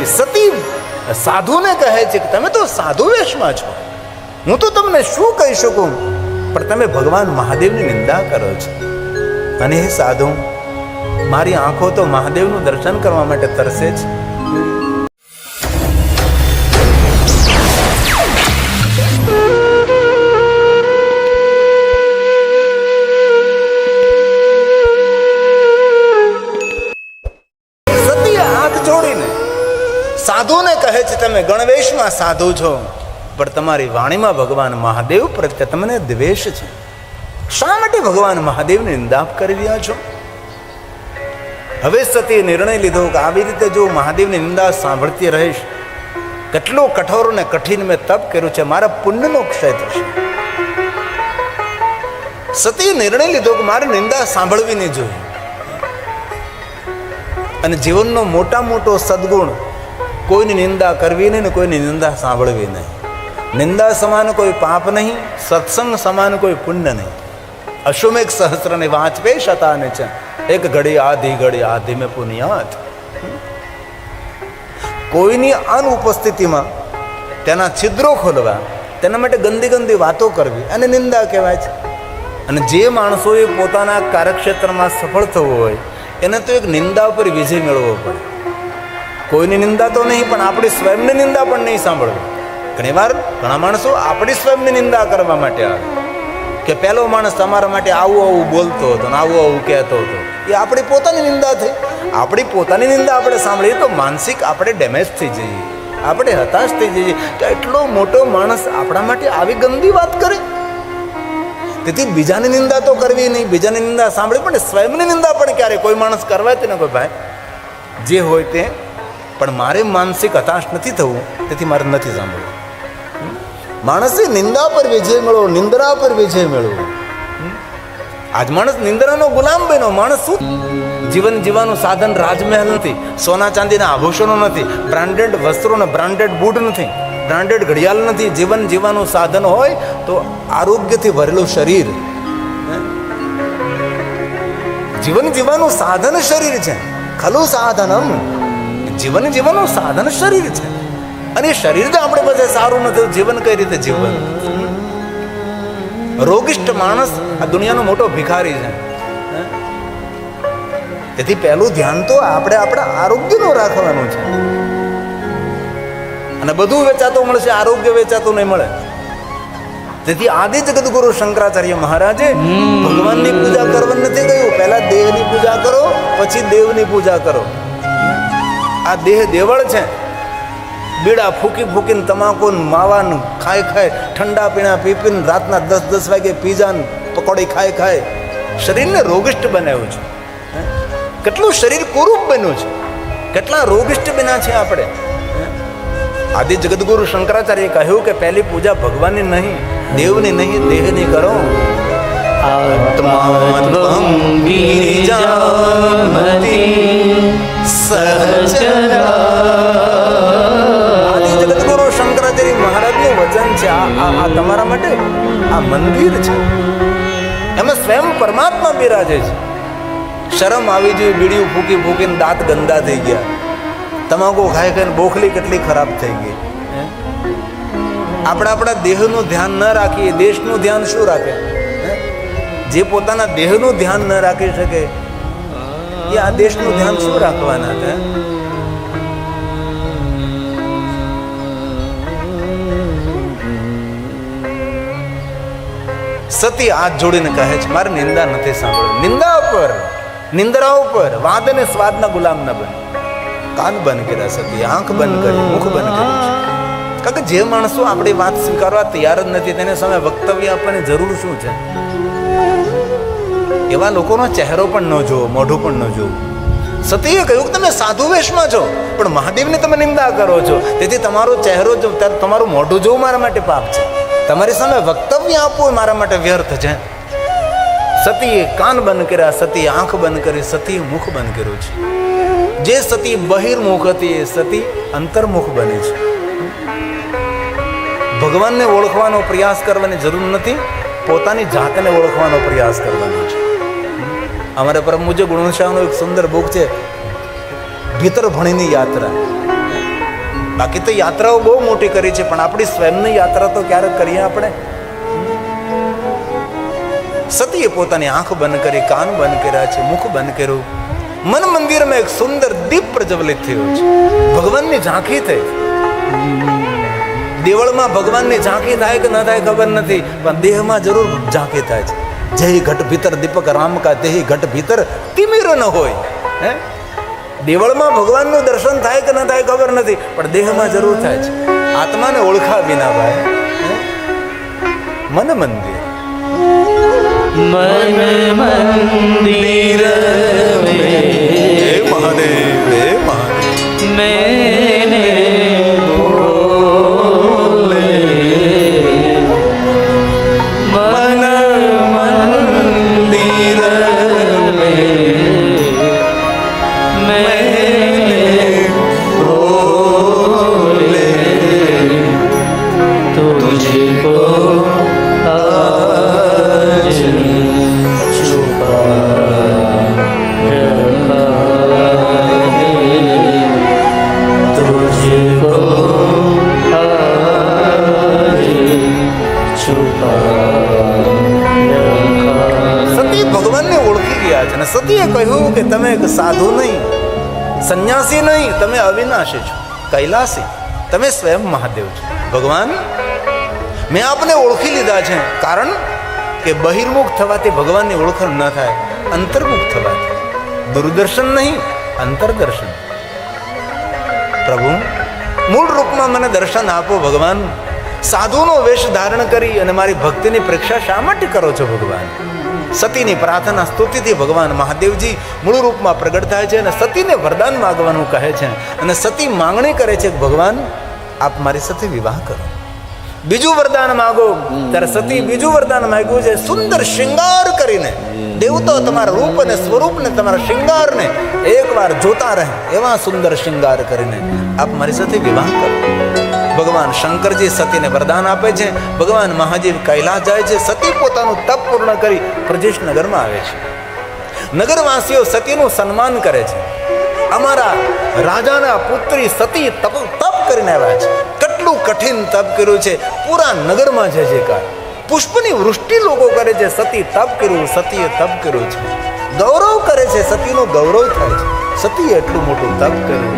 સતી સાધુને કહે છે કે તમે તો સાધુ વેશમાં છો, હું તો તમને શું કહી શકું, પણ તમે ભગવાન મહાદેવની નિંદા કરો છો. અને હે સાધુ, મારી આંખો તો મહાદેવનું દર્શન કરવા માટે તરસે છે. સતી હાથ જોડીને સાધુને કહે છે તમે ગણવેશમાં સાધુ છો, પણ તમારી વાણીમાં ભગવાન મહાદેવ પ્રત્યે તમને દ્વેષ છે. શા માટે ભગવાન મહાદેવની નિંદા કરી રહ્યા છો? હવે સતીએ નિર્ણય લીધો કે આવી રીતે જો મહાદેવની નિંદા સાંભળતી રહીશ, કેટલો કઠોર અને કઠિન મેં તપ કર્યું છે, મારા પુણ્યનો ક્ષય થશે. સતીએ નિર્ણય લીધો કે મારે નિંદા સાંભળવી નહીં જોઈએ. અને જીવનનો મોટા મોટો સદગુણ કોઈની નિંદા કરવી નહીં ને કોઈની નિંદા સાંભળવી નહીં. નિંદા સમાન કોઈ પાપ નહીં, સત્સંગ સમાન કોઈ પુણ્ય નહીં. અશ્વમેઘ સહસ્રને વાંચવે શતાને છે, એક ઘડી આધી મેં પુનિયાત. કોઈની અનુપસ્થિતિમાં તેના છિદ્રો ખોલવા, તેના માટે ગંદી ગંદી વાતો કરવી અને નિંદા કહેવાય છે. અને જે માણસોએ પોતાના કાર્યક્ષેત્રમાં સફળ થવું હોય એને તો એક નિંદા ઉપર વિજય મેળવવો પડે. કોઈની નિંદા તો નહીં, પણ આપણી સ્વયંની નિંદા પણ નહીં સાંભળવી. ઘણીવાર ઘણા માણસો આપણી સ્વયંની નિંદા કરવા માટે આવે કે પહેલો માણસ તમારા માટે આવું આવું બોલતો હતો ને આવું આવું કહેતો હતો. એ આપણી પોતાની નિંદા થઈ. આપણી પોતાની નિંદા આપણે સાંભળીએ તો માનસિક આપણે ડેમેજ થઈ જઈએ, આપણે હતાશ થઈ જઈએ કે એટલો મોટો માણસ આપણા માટે આવી ગંદી વાત કરે. તેથી બીજાની નિંદા તો કરવી નહીં, બીજાની નિંદા સાંભળી, પણ સ્વયંની નિંદા પણ ક્યારે કોઈ માણસ કરવા જ ન કોઈ ભાઈ જે હોય તે, પણ મારે માનસિક હતાશ નથી થવું, તેથી મારે નથી સાંભળવું. માણસે નિંદા પર વિજય મેળવો, નિંદ્રા પર વિજય મેળવો. આજ માણસ નિંદ્રાનો ગુલામ બન્યો. માણસ શું જીવન જીવવાનું સાધન રાજમહેલ નથી, સોના ચાંદીના આભૂષણો નથી, બ્રાન્ડેડ વસ્ત્રો ને બ્રાન્ડેડ બૂટ નથી, બ્રાન્ડેડ ઘડિયાળ નથી. જીવન જીવવાનું સાધન હોય તો આરોગ્યથી ભરેલું શરીર. જીવન જીવવાનું સાધન શરીર છે. ખલું સાધનમ, જીવન જીવવાનું સાધન શરીર છે. અને શરીર જો આપણે પાસે સારું નથી, જીવન કઈ રીતે જીવન? રોગિષ્ઠ માણસ આ દુનિયાનો મોટો ભિખારી છે. તેથી પહેલું ધ્યાન તો આપણે આપણા આરોગ્યનું રાખવાનું છે. અને બધું વેચાતું મળશે, આરોગ્ય વેચાતું નહીં મળે. તેથી આદિ જગદગુરુ શંકરાચાર્ય મહારાજે ભગવાનની પૂજા કરવાની નથી કહ્યું. પહેલા દેહની પૂજા કરો, પછી દેવની પૂજા કરો. આ દેહ દેવળ છે. બીડા ફૂકી ફૂકીને, તમાકુ માવાન ખાઈ ઠંડા પીણા પીને, રાતના 10 વાગે પીઝા પકોડી ખાય શરીરને રોગિષ્ઠ બનાવ્યું છે. કેટલું શરીર કુરૂપ બન્યું છે, કેટલા રોગિષ્ઠ બન્યા છે આપણે. આદિ જગદગુરુ શંકરાચાર્ય કહ્યું કે પહેલી પૂજા ભગવાનની નહીં, દેવની નહીં, દેહની કરો. જગદગુરુ શંકરાચાર્ય મહારાજનું વચન છે. આ તમારા માટે આ મંદિર છે, એમાં સ્વયં પરમાત્મા બિરાજે છે. શરમ આવી જોઈએ, બીડીયું ફૂકી ફૂકીને દાંત ગંદા થઈ ગયા, તમાકુ ખાઈ ખાઈને બોખલી કેટલી ખરાબ થઈ ગઈ. આપણા દેહનું ધ્યાન ન રાખીએ, દેશનું ધ્યાન શું રાખે? જે પોતાના દેહનું ધ્યાન ન રાખી શકે એ આ દેશનું ધ્યાન શું રાખવાના છે? સતી હાથ જોડીને કહે છે મારે નિંદા નથી સાંભળવી. નિંદા ઉપર, નિંદ્રા ઉપર વાદ અને સ્વાદના ગુલામ ન બને. કાન બંધ કર્યા સતી, આંખ બંધ કરી, મુખ બંધ કર્યું છે. કારણ કે જે માણસો આપણી વાત સ્વીકારવા તૈયાર જ નથી તેને સામે વક્તવ્ય આપવાની જરૂર શું છે? એવા લોકોનો ચહેરો પણ ન જોવો, મોઢું પણ ન જોવું. સતીએ કહ્યું કે તમે સાધુ વેશમાં છો, પણ મહાદેવની તમે નિંદા કરો છો, તેથી તમારો ચહેરો જો, તમારું મોઢું જોવું મારા માટે પાપ છે. તમારી સામે વક્તવ્ય આપવું મારા માટે વ્યર્થ છે. સતીએ કાન બંધ કર્યા, સતીએ આંખ બંધ કરી, સતીએ મુખ બંધ કર્યું છે. જે સતી બહિર્મુખ હતી એ સતી અંતર્મુખ બને છે. ભગવાનને ઓળખવાનો પ્રયાસ કરવાની જરૂર નથી, પોતાની જાતને ઓળખવાનો પ્રયાસ કરવાનો છે. અમારા પરમ પૂજ્ય ગુણશાહનો એક સુંદર બુક છે, ભીતર ભણીની યાત્રા. બાકી તો યાત્રાઓ બહુ મોટી કરી છે, પણ આપણી સ્વયંની યાત્રા તો ક્યારેક કરીએ આપણે? સતીએ પોતાની આંખ બંધ કરી, કાન બંધ કર્યા છે, મુખ બંધ કર્યું. મન મંદિરમાં એક સુંદર દીપ પ્રજ્વલિત થયો છે. ભગવાનની ઝાંખી થઈ. દેવળમાં ભગવાનની ઝાંખી થાય કે ન થાય ખબર નથી, પણ દેહમાં જરૂર ઝાંખી થાય છે. જય ઘટ ભીતર દીપક રામ કા દેહી ઘટ ભીતર તિમિર ન હોય. હે, દેવળમાં ભગવાનનું દર્શન થાય કે ન થાય ખબર નથી, પણ દેહમાં જરૂર થાય છે. આત્માને ઓળખા વિના ભાઈ મન મંદિર मन मंदिर મહાદેવ मैंने बोले मन मंदिर मैंने बोले तुझको સતીએ કહ્યું કે તમે એક સાધુ નહીં, સંન્યાસી નહીં, તમે અવિનાશી છો, કૈલાસી, તમે સ્વયં મહાદેવ છો. ભગવાન, મેં આપને ઓળખી લીધા છે, કારણ કે બહિર્મુખ થવાથી ભગવાનની ઓળખાણ ન થાય, અંતર્મુખ થવાથી. દૂરદર્શન નહીં, અંતરદર્શન. પ્રભુ, મૂળ રૂપમાં મને દર્શન આપો ભગવાન. સાધુનો વેશ ધારણ કરી અને મારી ભક્તિની પરીક્ષા શા માટે કરો છો ભગવાન? સતીની પ્રાર્થના સ્તુતિથી ભગવાન મહાદેવજી મૂળ રૂપમાં પ્રગટ થાય છે અને સતીને વરદાન માગવાનું કહે છે. અને સતી માંગણી કરે છે કે ભગવાન, આપ મારી સાથે વિવાહ કરો. બીજું વરદાન માગો. ત્યારે સતી બીજું વરદાન માંગ્યું છે, સુંદર શૃંગાર કરીને, દેવતાઓ તમારા રૂપ અને સ્વરૂપને, તમારા શૃંગારને એકવાર જોતા રહે એવા સુંદર શૃંગાર કરીને આપ મારી સાથે વિવાહ કરો. ભગવાન શંકરજી સતીને વરદાન આપે છે. ભગવાન મહાદેવ કૈલાસ જાય છે. સતી પોતાનું તપ પૂર્ણ કરી પ્રજેશ નગરમાં આવે છે. નગરવાસીઓ સતીનું સન્માન કરે છે. અમારા રાજાના પુત્રી સતી તપ કરીને આવ્યા છે. કેટલું કઠિન તપ કર્યું છે, પૂરા નગરમાં જય જયકાર, પુષ્પની વૃષ્ટિ લોકો કરે છે. સતી તપ કર્યું, સતીએ તપ કર્યું છે. ગૌરવ કરે છે, સતીનું ગૌરવ થાય છે. સતીએ એટલું મોટું તપ કર્યું,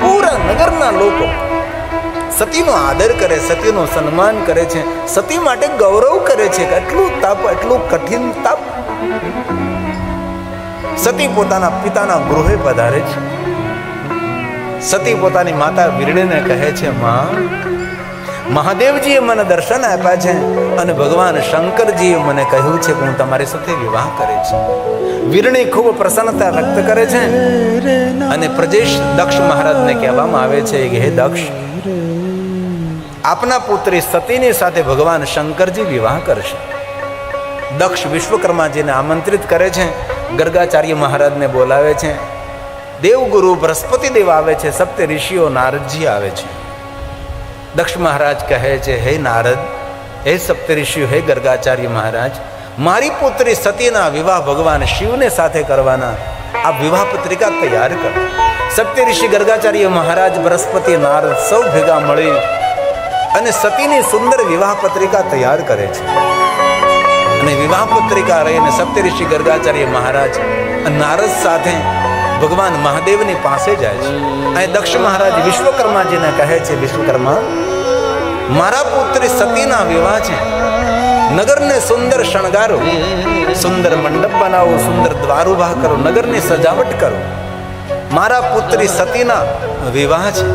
પૂરા નગરના લોકો સતીનો આદર કરે, સતીનું સન્માન કરે છે, સતી માટે ગૌરવ કરે છે. એટલું તપ, એટલું કઠિન તપ. સતી પોતાના પિતાના ગૃહે પધારે છે. સતી પોતાની માતા વીરણીને કહે છે, માં, મહાદેવજીએ મને દર્શન આપ્યા છે અને ભગવાન શંકરજીએ મને કહ્યું છે કે હું તમારી સાથે વિવાહ કરે છે. વીરણી ખૂબ પ્રસન્નતા વ્યક્ત કરે છે અને પ્રજેશ દક્ષ મહારાજને કહેવામાં આવે છે કે હે દક્ષ, આપના પુત્રી સતીની સાથે ભગવાન શંકરજી વિવાહ કરશે. દક્ષ વિશ્વકર્માજીને આમંત્રિત કરે છે. ગર્ગાચાર્ય મહારાજને બોલાવે છે. દેવગુરુ બૃહસ્પતિ દેવ આવે છે. સપ્ત ઋષિઓ નારદજી આવે છે. દક્ષ મહારાજ કહે છે, હે નારદ, હે સપ્ત ઋષિઓ, હે ગર્ગાચાર્ય મહારાજ, મારી પુત્રી સતીના વિવાહ ભગવાન શિવને સાથે કરવાના. આ વિવાહ પત્રિકા તૈયાર કરો. સપ્ત ઋષિ ગર્ગાચાર્ય મહારાજ, બૃહસ્પતિ, નારદ સૌ ભેગા મળી અને સતીની સુંદર વિવાહ પત્રિકા તૈયાર કરે છે. અને વિવાહ પત્રિકા રહીને સપ્તઋષિ ગર્ગાચાર્ય મહારાજ નારદ સાથે ભગવાન મહાદેવની પાસે જાય છે. અહીં દક્ષ મહારાજ વિશ્વકર્માજીને કહે છે, વિશ્વકર્મા, મારા પુત્રી સતીના વિવાહ છે. નગરને સુંદર શણગારો, સુંદર મંડપ બનાવો, સુંદર દ્વાર ઉભા કરો, નગરની સજાવટ કરો. મારા પુત્રી સતીના વિવાહ છે.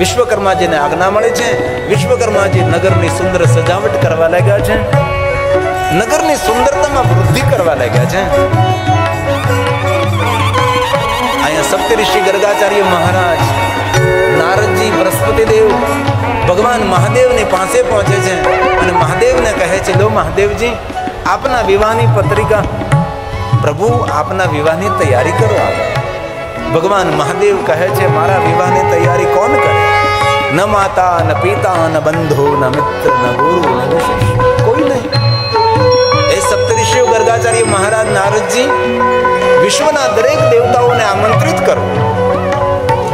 વિશ્વકર્માજીને આજ્ઞા મળે છે. વિશ્વકર્માજી નગરની સુંદર સજાવટ કરવા લાગ્યા છે. નગરની સુંદરતામાં વૃદ્ધિ કરવા લાગ્યા છે. અહીંયા સપ્તઋષિ ગર્ગાચાર્ય મહારાજ, નારદજી, બૃહસ્પતિ દેવ ભગવાન મહાદેવની પાસે પહોંચે છે અને મહાદેવને કહે છે, લો મહાદેવજી, આપના વિવાહની પત્રિકા, પ્રભુ આપના વિવાહની તૈયારી કરો. ભગવાન મહાદેવ કહે છે, મારા વિવાહની તૈયારી કોણ કરે? ન માતા, ન પિતા, ન બંધુ, ન મિત્ર, ન ગુરુ, ન શિષ્ય, કોઈ નહીં. એ સપ્તઋષિઓ ગર્ગાચાર્ય મહારાજ, નારદજી, વિશ્વના દરેક દેવતાઓને આમંત્રિત કરો.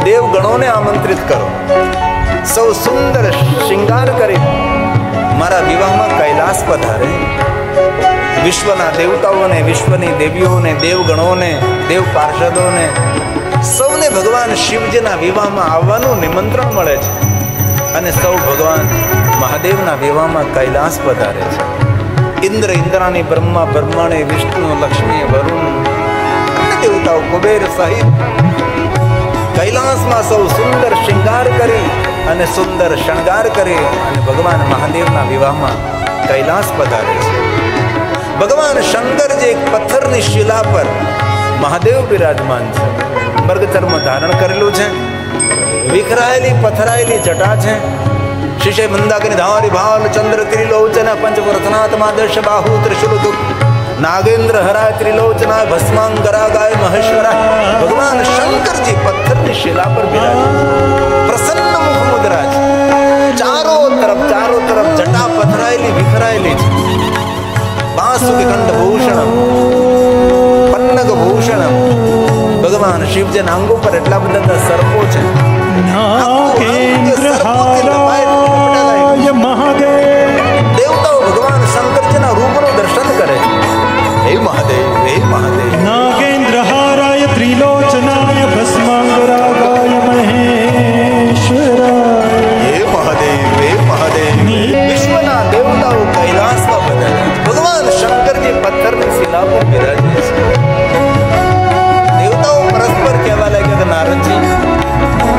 દેવગણોને આમંત્રિત કરો, સૌ સુંદર શૃંગાર કરી મારા વિવાહમાં કૈલાસ પધારે. વિશ્વના દેવતાઓને, વિશ્વની દેવીઓને, દેવગણોને, દેવ પાર્ષદોને સૌને ભગવાન શિવજીના વિવાહમાં આવવાનું નિમંત્રણ મળે છે અને સૌ ભગવાન મહાદેવના વિવાહમાં કૈલાસ પધારે છે. ઇન્દ્ર, ઇન્દ્રાણી, બ્રહ્મા, બ્રહ્માણી, વિષ્ણુ, લક્ષ્મી, વરુણ અને દેવતાઓ કુબેર સહિત કૈલાસમાં સૌ સુંદર શૃંગાર કરી અને સુંદર શણગાર કરી અને ભગવાન મહાદેવના વિવાહમાં કૈલાસ પધારે છે. ભગવાન શંકરજી એક પથ્થરની શિલા પર મહાદેવ બિરાજમાન છે. મર્ગચર્મ ધારણ કરેલું છે, વિખરાયેલી પથરાયેલી જટા છે. શિશે મંદાકિની ધારી ભાલ ચંદ્ર ત્રિલોચના પંચવરથનાથમા દશ બાહુ ત્રિશુલ દુઃખ નાગેન્દ્ર હરાય ત્રિલોચના ભસ્માંગરા ગાય મહેશ્વરા. ભગવાન શંકરજી પથ્થરની શિલા પર બિરાજે, પ્રસન્ન મુખ મુદ્રા છે. ચારો તરફ જટા પથરાયેલી વિખરાયેલી છે. બાંસુકી કંઠ ભૂષણમ પન્નગ ભૂષણમ. ભગવાન શિવજીના અંગો પર એટલા બધા સર્પો છે. દેવતાઓ ભગવાન શંકરજીના રૂપનું દર્શન કરે છે. હે મહાદેવ, હે મહાદેવ. નાગેન્દ્ર હારાય ત્રિલોચનાય ભસ્માંગરાગાય મહેશ્વરાય. હે મહાદેવ, હે મહાદેવ. વિશ્વના દેવતાઓ કૈલાસમાં બધાય. ભગવાન શંકરજી પથ્થરની શિલા પર બિરાજે છે. દેવતાઓ પરસ્પર કહેવા લાગ્યા કે નારદજી,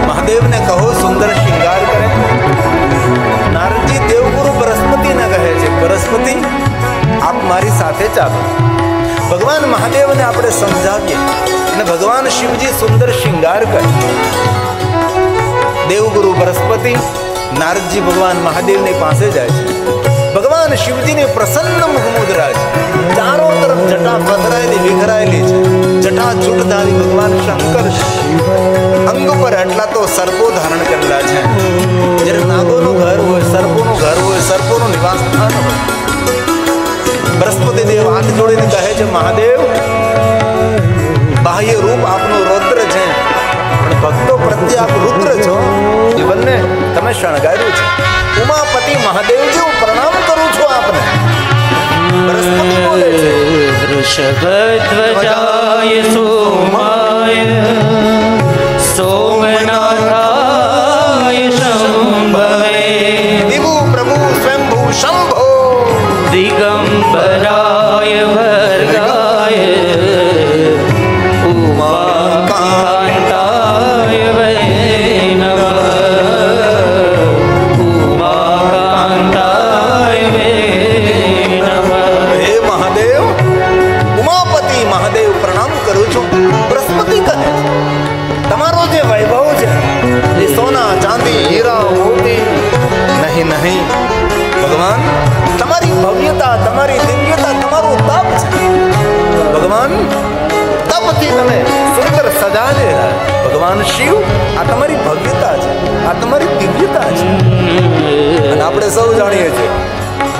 મહાદેવને કહો સુંદર શૃંગાર કરે. નારદજી દેવગુરુ બૃહસ્પતિને કહે છે, બૃહસ્પતિ આપ મારી સાથે ચાલો. ભગવાન મહાદેવને આપણે સમજાવીએ અને ભગવાન શિવજી સુંદર શૃંગાર કરે. દેવગુરુ બૃહસ્પતિ, નારદજી ભગવાન મહાદેવની પાસે જાય છે. ભગવાન શિવજીની પ્રસન્ન મુખ મુદ્રા છે. ચારો તરફ જટા પથરાયેલી વિખરાયેલી છે. જટા ચૂંટધારી ભગવાન શંકર છે. અંગ પર એટલા તો સર્પો ધારણ કરેલા છે. જ્યારે નાગોનું ઘર હોય, સર્પોનું ઘર હોય, સર્પોનું નિવાસ સ્થાન હોય. બૃહસ્પતિ દેવ હાથ જોડીને કહે છે, મહાદેવ બાહ્ય રૂપ આપનું રૌદ્ર છે પણ ભક્તો પ્રત્યે આપ રુદ્ર છો. એ બંને તમે શણગાર્યું છે. ઉમાપતિ મહાદેવજી, હું પ્રણામ કરું છું આપને. બૃહસ્પતિ બોલે છે, વૃષભધ્વજાય સોમાય સોમનાથાય શંભવે વિભુ પ્રભુ સ્વયંભુ શંભો દિગંબરાય ભર્ગાય ઉમાકાંતાય વૈ નમઃ ઉમાકાંતાય વૈ નમઃ. હે મહાદેવ, ઉમાપતિ મહાદેવ પ્રણામ કરું છું. બૃહસ્પતિ કહે છે, તમારો જે વૈભવ છે એ સોના ચાંદી હીરા મોતી નહીં નહીં. ભગવાન તમારી ભવ્યતા, તમારી દિવ્યતા, તમારું તપ છે. ભગવાન તપથી તમે સુંદર સજાડેલા. ભગવાન શિવ, આ તમારી ભવ્યતા છે, આ તમારી દિવ્યતા છે. અને આપણે સૌ જાણીએ છીએ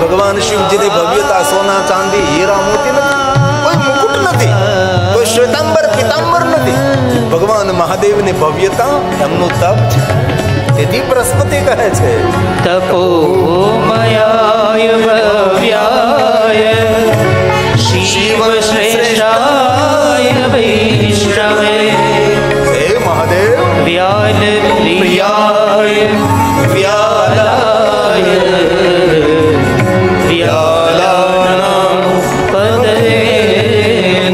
ભગવાન શિવજીની ભવ્યતા સોના ચાંદી હીરા મોતી નથી, કોઈ મુકુટ નથી, કોઈ શ્વેતાંબર પિતાંબર નથી. ભગવાન મહાદેવની ભવ્યતા એમનું તપ છે. તેથી બૃહસ્પતિ કહે છે, તપોમયાય ભવ્યાય શિવ શ્રેષ્ઠાય વૈષ્ણવે હે મહાદેવ, વ્યાલ પ્રિયાય વ્યાલાય વ્યાલાનાં પદે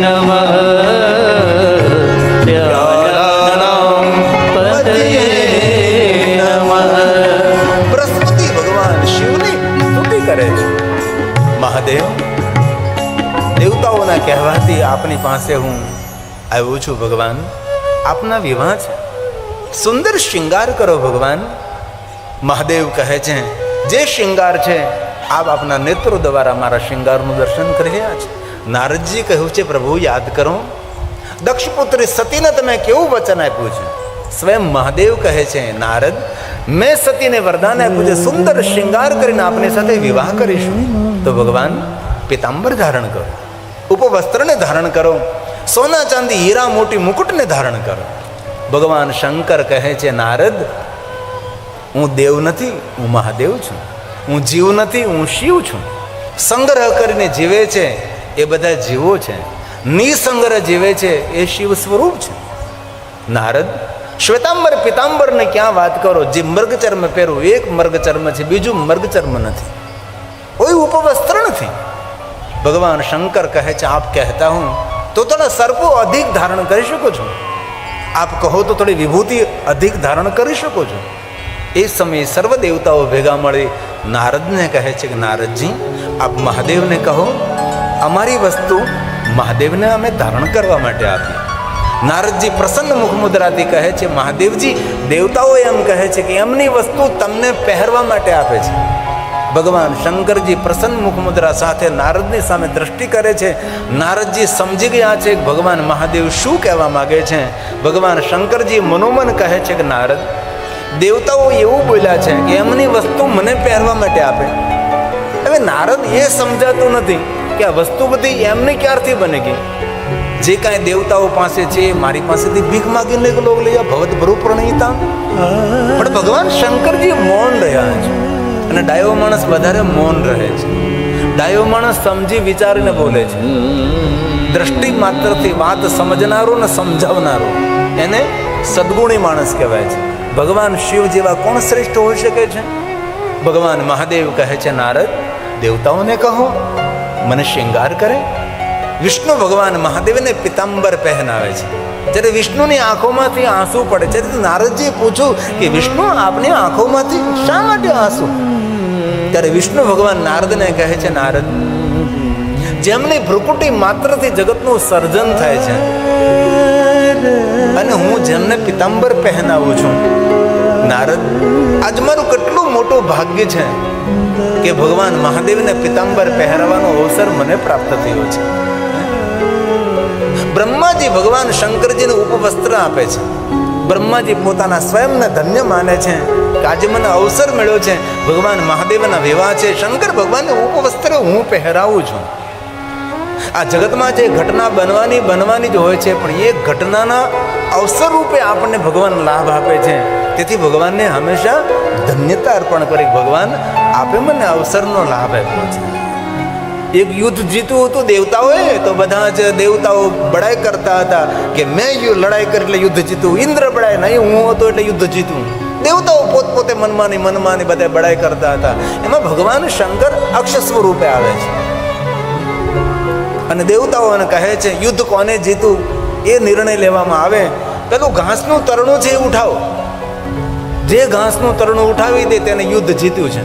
નમઃ વ્યાલાનાં પદે નમઃ. બૃહસ્પતિ ભગવાન શિવની સ્તુતિ કરે છે. મહાદેવ, દેવતાઓના કહેવાથી આપની પાસે હું આવ્યો છું. ભગવાન આપના વિવાહ છે, સુંદર શૃંગાર કરો. ભગવાન મહાદેવ કહે છે, જે શૃંગાર છે આપ આપના નેત્રો દ્વારા મારા શૃંગારનું દર્શન કરી રહ્યા છે. નારદજી કહ્યું છે, પ્રભુ યાદ કરો, દક્ષપુત્રી સતીને તમે કેવું વચન આપ્યું છે. સ્વયં મહાદેવ કહે છે, નારદ, મેં સતીને વરદાન આપ્યું છે, સુંદર શૃંગાર કરીને આપની સાથે વિવાહ કરીશું. તો ભગવાન પિતાંબર ધારણ કરો, ઉપવસ્ત્રને ધારણ કરો, સોના ચાંદી હીરા મોટી મુકુટને ધારણ કરો. ભગવાન શંકર કહે છે, નારદ, હું દેવ નથી, હું મહાદેવ છું. હું જીવ નથી, હું શિવ છું. સંગ્રહ કરીને જીવે છે એ બધા જીવો છે, નિસંગ્રહ જીવે છે એ શિવ સ્વરૂપ છે. નારદ, શ્વેતાંબર પિતાંબરને ક્યાં વાત કરો? જે મર્ગચર્મ પહેરું એક મર્ગચર્મ છે, બીજું મર્ગચર્મ નથી, કોઈ ઉપવસ્ત્ર નથી. ભગવાન શંકર કહે છે, આપ કહેતા હું તો થોડા સર્પો અધિક ધારણ કરી શકો છો, આપ કહો તો થોડી વિભૂતિ અધિક ધારણ કરી શકો છો. એ સમયે સર્વ દેવતાઓ ભેગા મળી નારદને કહે છે કે નારદજી, આપ મહાદેવને કહો, અમારી વસ્તુ મહાદેવને અમે ધારણ કરવા માટે આપી. નારદજી પ્રસન્ન મુખ મુદ્રાથી કહે છે, મહાદેવજી, દેવતાઓ એમ કહે છે કે એમની વસ્તુ તમને પહેરવા માટે આપે છે. ભગવાન શંકરજી પ્રસન્ન મુખ મુદ્રા સાથે નારદની સામે દ્રષ્ટિ કરે છે. નારદજી સમજી ગયા છે કે ભગવાન મહાદેવ શું કહેવા માગે છે. ભગવાન શંકરજી મનોમન કહે છે કે નારદ, દેવતાઓ એવું બોલ્યા છે કે એમની વસ્તુ મને પહેરવા માટે આપે. હવે નારદ એ સમજાતું નથી કે આ વસ્તુ બધી એમને ક્યારથી બને ગઈ? જે કાંઈ દેવતાઓ પાસે છે મારી પાસેથી ભીખ માગીને લોક લઈ આ ભવત ભરૂ પ્રણયતા. પણ ભગવાન શંકરજી મૌન રહ્યા છે અને ડાયો માણસ વધારે મૌન રહે છે. ડાયો માણસ સમજી વિચારીને બોલે છે. દ્રષ્ટિ માત્રથી વાત સમજનારો ને સમજાવનારો એને સદગુણી માણસ કહેવાય છે. ભગવાન શિવ જેવા કોણ શ્રેષ્ઠ હોઈ શકે છે? ભગવાન મહાદેવ કહે છે, નારદ, દેવતાઓને કહો મને શૃંગાર કરે. વિષ્ણુ ભગવાન મહાદેવને પિતાંબર પહેનાવે છે. જ્યારે વિષ્ણુની આંખોમાંથી આંસુ પડે છે, ત્યારે નારદજીએ પૂછ્યું કે વિષ્ણુ, આપની આંખોમાંથી શા માટે આંસુ? ત્યારે વિષ્ણુ ભગવાન નારદને કહે છે, નારદ, જેમની ભ્રુકુટી માત્રથી જગતનું સર્જન થાય છે અને હું જેમને પિતાંબર પહેનાવું છું, નારદ, આજ મારું કેટલું મોટું ભાગ્ય છે કે ભગવાન મહાદેવને પિતાંબર પહેરાવાનો અવસર મને પ્રાપ્ત થયો છે. બ્રહ્માજી ભગવાન શંકરજીને ઉપવસ્ત્ર આપે છે. બ્રહ્માજી પોતાના સ્વયંને ધન્ય માને છે કે આજે મને અવસર મળ્યો છે, ભગવાન મહાદેવના વિવાહ છે, શંકર ભગવાનને ઉપવસ્ત્ર હું પહેરાવું છું. આ જગતમાં જે ઘટના બનવાની જ હોય છે, પણ એ ઘટનાના અવસર રૂપે આપણને ભગવાન લાભ આપે છે. તેથી ભગવાનને હંમેશા ધન્યતા અર્પણ કરી, ભગવાન આપે મને અવસરનો લાભ આપ્યો છે. એક યુદ્ધ જીત્યું હતું દેવતાઓએ, તો બધા જ દેવતાઓ બડાઈ કરતા હતા કે મેં લડાઈ કરી એટલે યુદ્ધ જીત્યું. ઇન્દ્ર બડાય નહીં, હું હતો એટલે યુદ્ધ જીત્યું. દેવતાઓ પોતપોતે મનમાની બધા બડાઈ કરતા હતા. એમાં ભગવાન શંકર અક્ષ સ્વરૂપે આવે છે અને દેવતાઓને કહે છે, યુદ્ધ કોને જીતું એ નિર્ણય લેવામાં આવે. પેલું ઘાસનું તરણું છે એ ઉઠાવો. જે ઘાસનું તરણું ઉઠાવી દે તેને યુદ્ધ જીત્યું છે.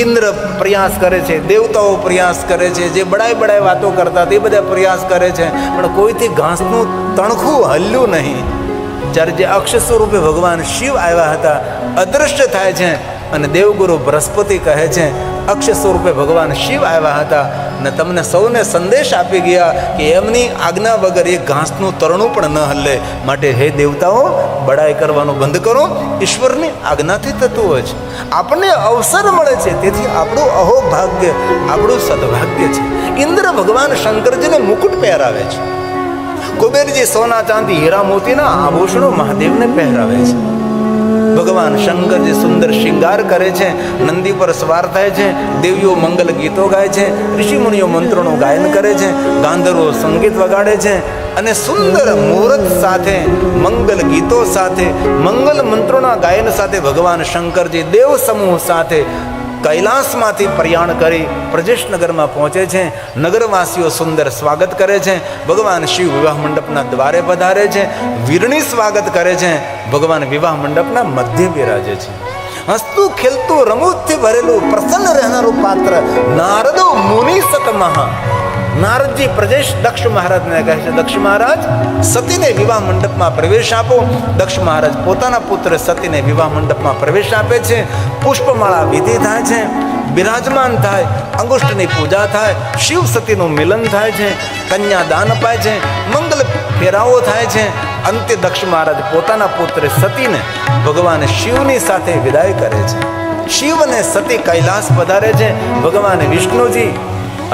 ઇન્દ્ર પ્રયાસ કરે છે, દેવતાઓ પ્રયાસ કરે છે, જે બડાઈ વાતો કરતા તે બધા પ્રયાસ કરે છે, પણ કોઈથી ઘાસનું તણખું હલ્યું નહીં. જ્યારે જે અક્ષ સ્વરૂપે ભગવાન શિવ આવ્યા હતા, અદૃશ્ય થાય છે અને દેવગુરુ બૃહસ્પતિ કહે છે, અક્ષ સ્વરૂપે ભગવાન શિવ આવ્યા હતા અને તમને સૌને સંદેશ આપી ગયા કે એમની આજ્ઞા વગર એક ઘાસનું તરણું પણ ન હલે. માટે હે દેવતાઓ, બડાઈ કરવાનું બંધ કરો. ઈશ્વરની આજ્ઞાથી થતું હોય છે. આપણને અવસર મળે છે, તેથી આપણું અહોભાગ્ય, આપણું સદભાગ્ય છે. ઇન્દ્ર ભગવાન શંકરજીને મુકુટ પહેરાવે છે. કુબેરજી સોના ચાંદી હીરા મોતીના આભૂષણો મહાદેવને પહેરાવે છે. ભગવાન શંકરજી સુંદર શૃંગાર કરે છે, નંદી પર સવાર થાય છે, દેવીઓ મંગલ ગીતો ગાય છે, ઋષિમુનિઓ મંત્રોનું ગાયન કરે છે, ગાંધર્વો સંગીત વગાડે છે અને સુંદર મુહૂર્ત સાથે, મંગલ ગીતો સાથે, મંગલ મંત્રોના ગાયન સાથે ભગવાન શંકરજી દેવ સમૂહ સાથે કૈલાસમાંથી પ્રયાણ કરી પ્રજેશનગરમાં પહોંચે છે. નગરવાસીઓ સુંદર સ્વાગત કરે છે. ભગવાન શિવ વિવાહ મંડપના દ્વારે પધારે છે, વીરણી સ્વાગત કરે છે. ભગવાન વિવાહ મંડપના મધ્ય બિરાજે છે. હસતું ખેલતું રમૂજથી ભરેલું પ્રસન્ન રહેનારું પાત્ર નારદો મુનિ સતમહ. નારદજી પ્રદેશ દક્ષ મહારાજને કહે છે, દક્ષ મહારાજ, સતીને વિવાહ મંડપમાં પ્રવેશ આપો. દક્ષ મહારાજ પોતાના પુત્ર સતીને વિવાહ મંડપમાં પ્રવેશ આપે છે. પુષ્પમાળા વિધિ થાય છે, બિરાજમાન થાય, અંગુષ્ઠની પૂજા થાય, શિવ સતીનું મિલન થાય છે, કન્યાદાન અપાય છે, મંગલ ફેરાવો થાય છે. અંતે દક્ષ મહારાજ પોતાના પુત્ર સતીને ભગવાન શિવની સાથે વિદાય કરે છે. શિવ અને સતી કૈલાસ પધારે છે. ભગવાન વિષ્ણુજી